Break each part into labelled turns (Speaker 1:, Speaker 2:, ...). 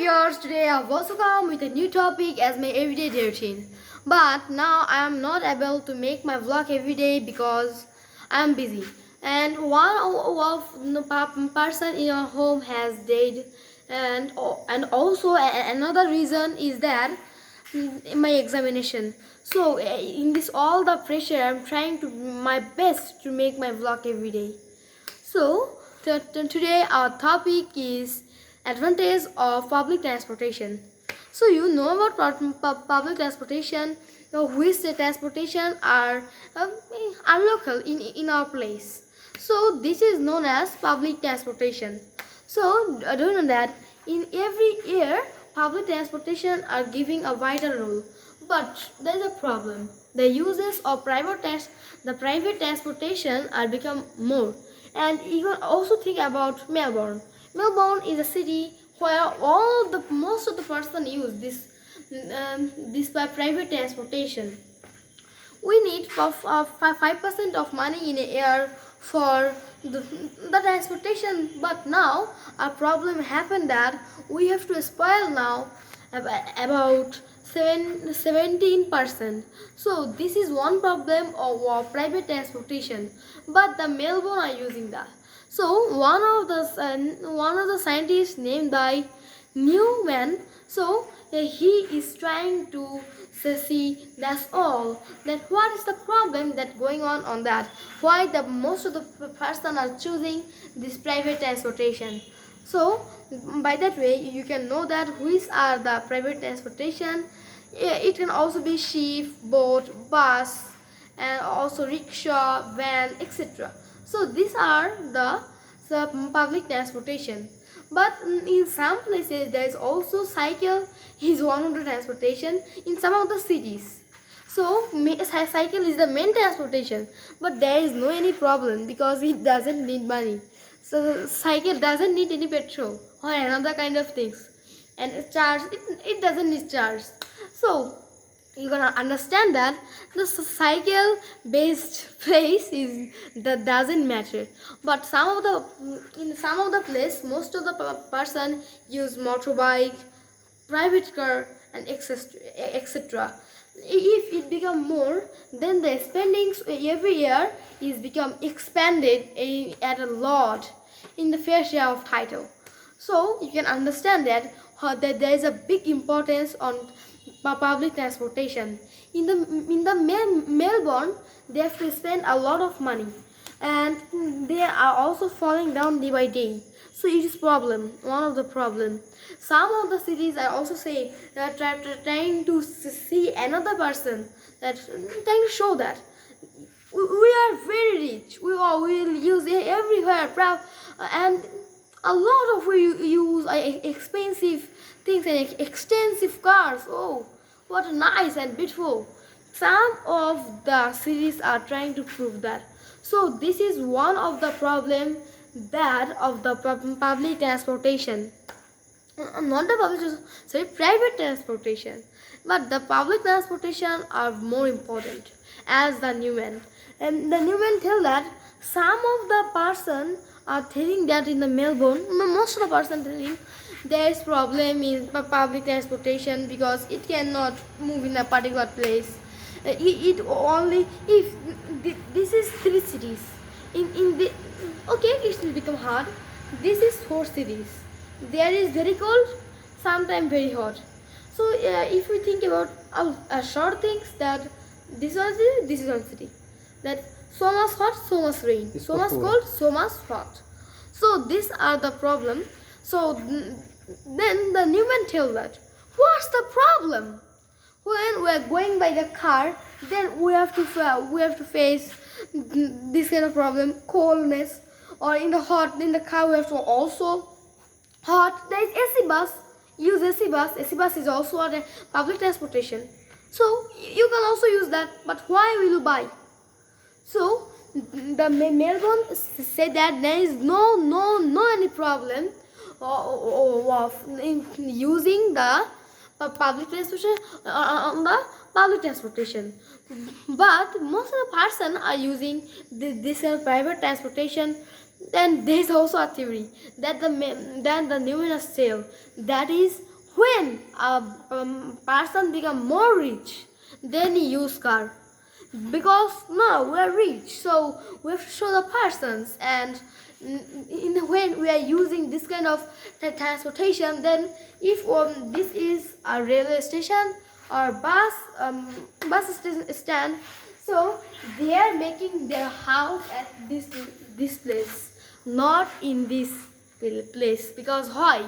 Speaker 1: viewers, today I have also come with a new topic as my everyday routine. But now I am not able to make my vlog every day because I am busy. And one of the person in our home has died, and also another reason is that my examination. So in this all the pressure, I'm trying to my best to make my vlog every day. So today our topic is advantage of public transportation. So you know about public transportation, which the transportation are local in our place. So this is known as public transportation. So do you know that in every year public transportation are giving a vital role, but there is a problem. The uses of the private transportation are become more. And you can also think about Melbourne. Melbourne is a city where most of the person use this by private transportation. We need 5% of money in a year for the transportation, but now a problem happened that we have to spoil now about 17%. So this is one problem of private transportation, but the Melbourne are using that. So one of the scientists named by Newman, so he is trying to see that's all, that what is the problem that going on that, why the most of the person are choosing this private transportation. So by that way you can know that which are the private transportation. It can also be ship, boat, bus, and also rickshaw, van, etc. So these are the public transportation. But in some places there is also cycle is one of the transportation in some of the cities. So cycle is the main transportation, but there is no any problem because it doesn't need money. So cycle doesn't need any petrol or another kind of things, and it doesn't need charge. So you're gonna understand that the cycle based place is that doesn't matter, but in some of the place most of the person use motorbike, private car, and etc. If it become more, then the spendings every year is become expanded at a lot in the fair share of title. So you can understand that there is a big importance on public transportation. In the Melbourne, they have to spend a lot of money, and they are also falling down day by day. So it is one of the problem. Some of the cities I also say that trying to see another person, that trying to show that we are very rich. We will use it everywhere, and a lot of we use expensive things and extensive cars. Oh, what nice and beautiful. Some of the cities are trying to prove that. So this is one of the problem that of the public transportation. Not the private transportation, but the public transportation are more important as the Newman. And the Newman tell that some of the person are telling that in the Melbourne, most of the person telling there is problem in public transportation because it cannot move in a particular place. It only if this is 3 cities in the okay, it will become hard. This is 4 cities. There is very cold, sometimes very hot. So if we think about short things, that this is one city, that so much hot, so much rain, so much cold, so much hot. So these are the problem. So then the Newman tell that what's the problem? When we are going by the car, then we have to face this kind of problem, coldness, or in the car we have to also hot. There is AC bus. Use AC bus. AC bus is also a public transportation. So you can also use that. But why will you buy? So the Melbourne said that there is no any problem of using the public transportation on the public transportation. But most of the person are using this private transportation. Then there is also a theory that the Newman tale, that is When a person become more rich, then he use car. Because now we are rich, so we have to show the persons. And when we are using this kind of transportation, then if this is a railway station or bus stand, so they are making their house at this place, not in this place. Because why?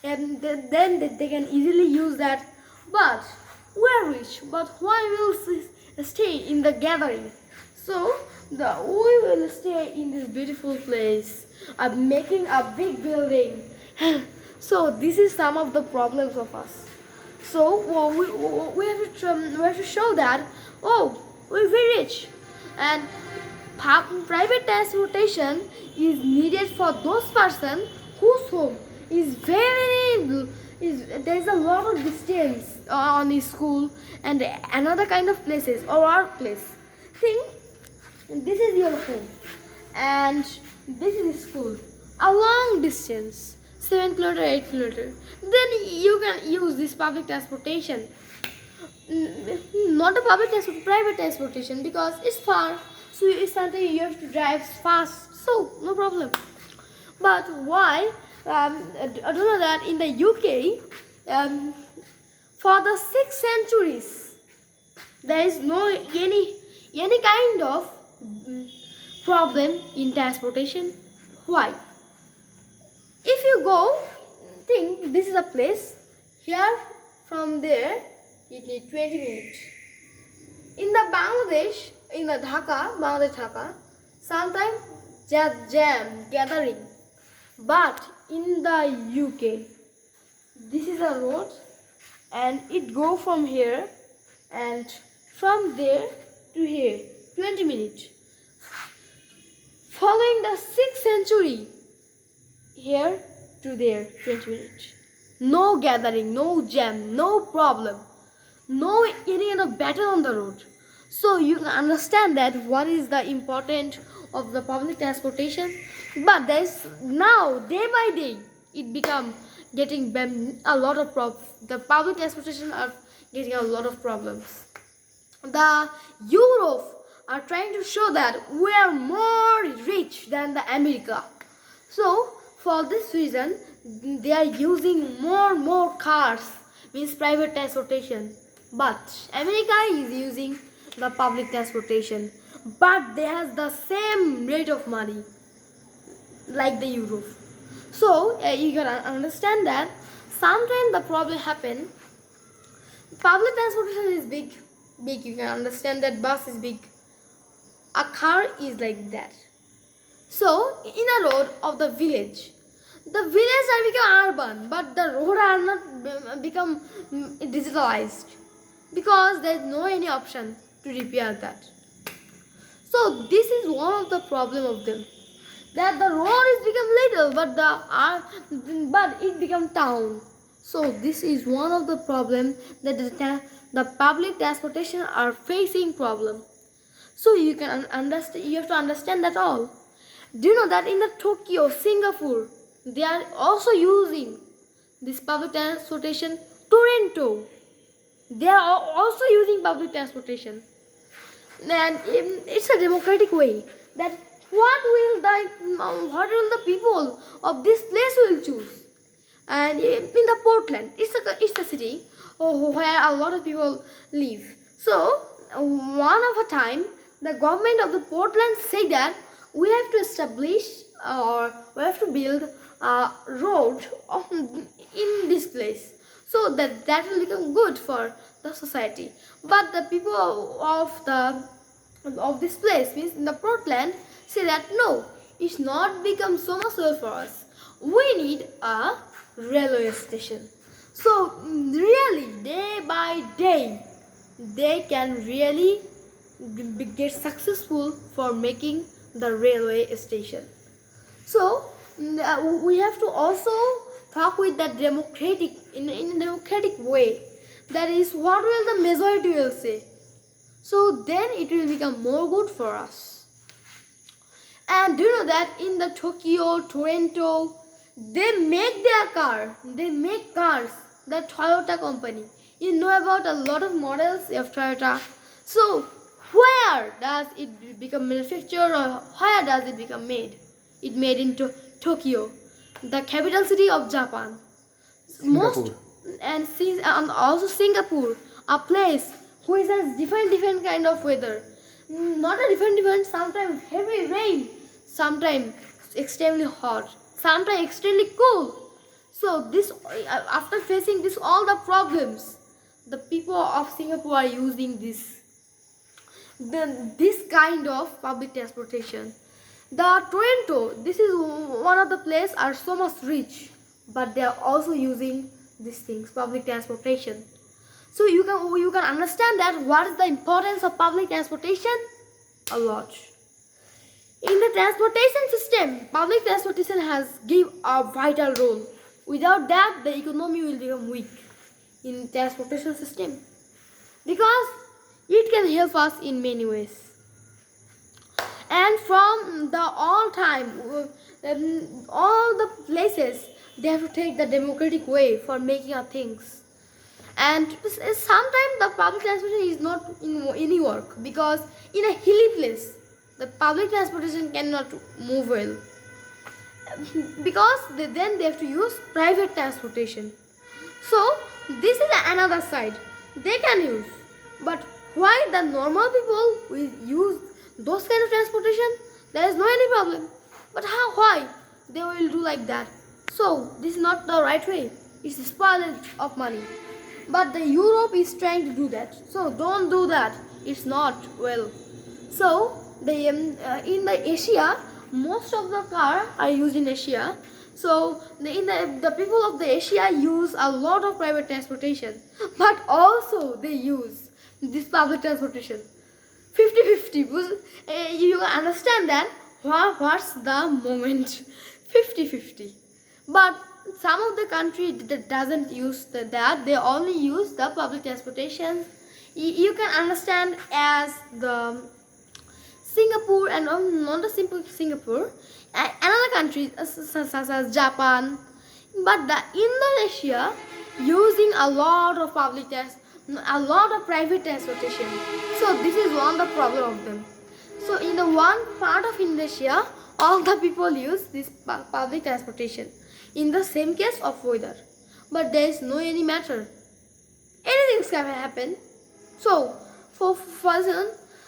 Speaker 1: And then they can easily use that. But we are rich, but why will stay in the gathering? So we will stay in this beautiful place, making a big building. So this is some of the problems of us. So we have to show that, oh, we're very rich. And private transportation is needed for those person whose home is very is there's a lot of distance on his school and another kind of places or workplace. Think, this is your home and this is school, a long distance, 7 kilometer, 8 kilometer. Then you can use this public transportation. Not a public transport, private transportation, because it's far. So it's something you have to drive fast. So no problem. But why? I don't know that in the UK, for the 6 centuries, there is no any kind of problem in transportation. Why? If you go, think this is a place. Here from there, it needs 20 minutes. In the Bangladesh, in the Bangladesh Dhaka, sometimes just jam gathering. But in the UK, this is a road and it go from here and from there to here, 20 minutes. Following the 6th century, here to there, 20 minutes. No gathering, no jam, no problem, no any kind of battle on the road. So you can understand that what is the importance of the public transportation. But there's now day by day it become getting a lot of problems. The public transportation are getting a lot of problems. The Europe are trying to show that we are more rich than the America. So for this reason they are using more cars, means private transportation. But America is using the public transportation, but they have the same rate of money like the Europe. So you can understand that sometimes the problem happen. Public transportation is big. You can understand that bus is big. A car is like that. So in a road of the village are become urban, but the road are not become digitalized, because there is no any option to repair that. So this is one of the problem of them, that the road is become little, but it become town. So this is one of the problem that the public transportation are facing problem. So you can understand, you have to understand that all. Do you know that in the Tokyo, Singapore, they are also using this public transportation? Toronto, they are also using public transportation. And it's a democratic way that what will the people of this place will choose. And in the Portland, it's a city where a lot of people live. So one of a time, the government of the Portland said that we have to establish or we have to build a road in this place, so that will become good for the society. But the people of this place, means in the Portland, say that no, it's not become so much well for us. We need a railway station. So really, day by day, they can really get successful for making the railway station. So we have to also talk with that democratic in a democratic way. That is, what will the majority will say? So then it will become more good for us. And do you know that in the Tokyo, Toronto, they make cars the Toyota company. You know about a lot of models of Toyota. So where does it become manufactured or where does it become made? It made into Tokyo, the capital city of Japan. Most
Speaker 2: Singapore.
Speaker 1: and also Singapore, a place which has different kind of weather. Not a different. Sometimes heavy rain, sometimes extremely hot, sometimes extremely cool. So this after facing this all the problems, the people of Singapore are using this kind of public transportation. The Toronto, this is one of the places are so much rich, but they are also using these things, public transportation. So you can understand that what is the importance of public transportation? A lot. In the transportation system, public transportation has give a vital role. Without that, the economy will become weak in transportation system because it can help us in many ways. And from the all time, all the places they have to take the democratic way for making our things. And sometimes the public transportation is not in any work because in a hilly place the public transportation cannot move well because then they have to use private transportation. So this is another side they can use, but why the normal people will use those kind of transportation? There is no any problem, but how, why they will do like that? So this is not the right way. It's spoilage of money, but the Europe is trying to do that, so don't do that. It's not well. So the in the Asia, most of the car are used in Asia. So the people of the Asia use a lot of private transportation, but also they use this public transportation. 50-50. You understand that what's the moment? 50-50. But some of the country that doesn't use that, they only use the public transportation. You can understand as the Singapore and not the simple Singapore, another country such as Japan, but the Indonesia using a lot of a lot of private transportation. So this is one of the problem of them. So in the one part of Indonesia, all the people use this public transportation in the same case of weather, but there is no any matter. Anything can happen. So for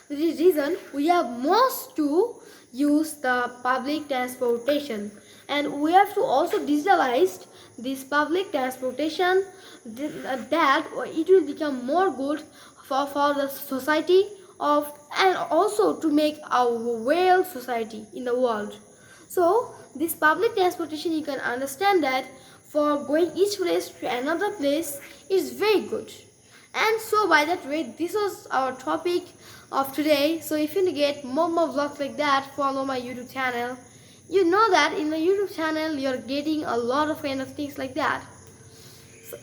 Speaker 1: this reason we have most to use the public transportation, and we have to also digitalize this public transportation that it will become more good for the society of, and also to make a well society in the world. So this public transportation, you can understand that for going each place to another place is very good. And so by that way, this was our topic of today. So if you get more vlogs like that, follow my YouTube channel. You know that in my YouTube channel you're getting a lot of kind of things like that,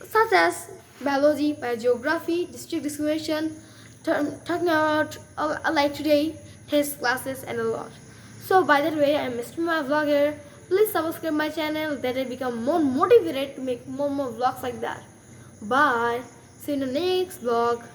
Speaker 1: such as biology, geography, district discrimination, talking about like today, test classes and a lot. So by that way, I'm Mr. My Vlogger. Please subscribe my channel that I become more motivated to make more vlogs like that. Bye. See you in the next vlog.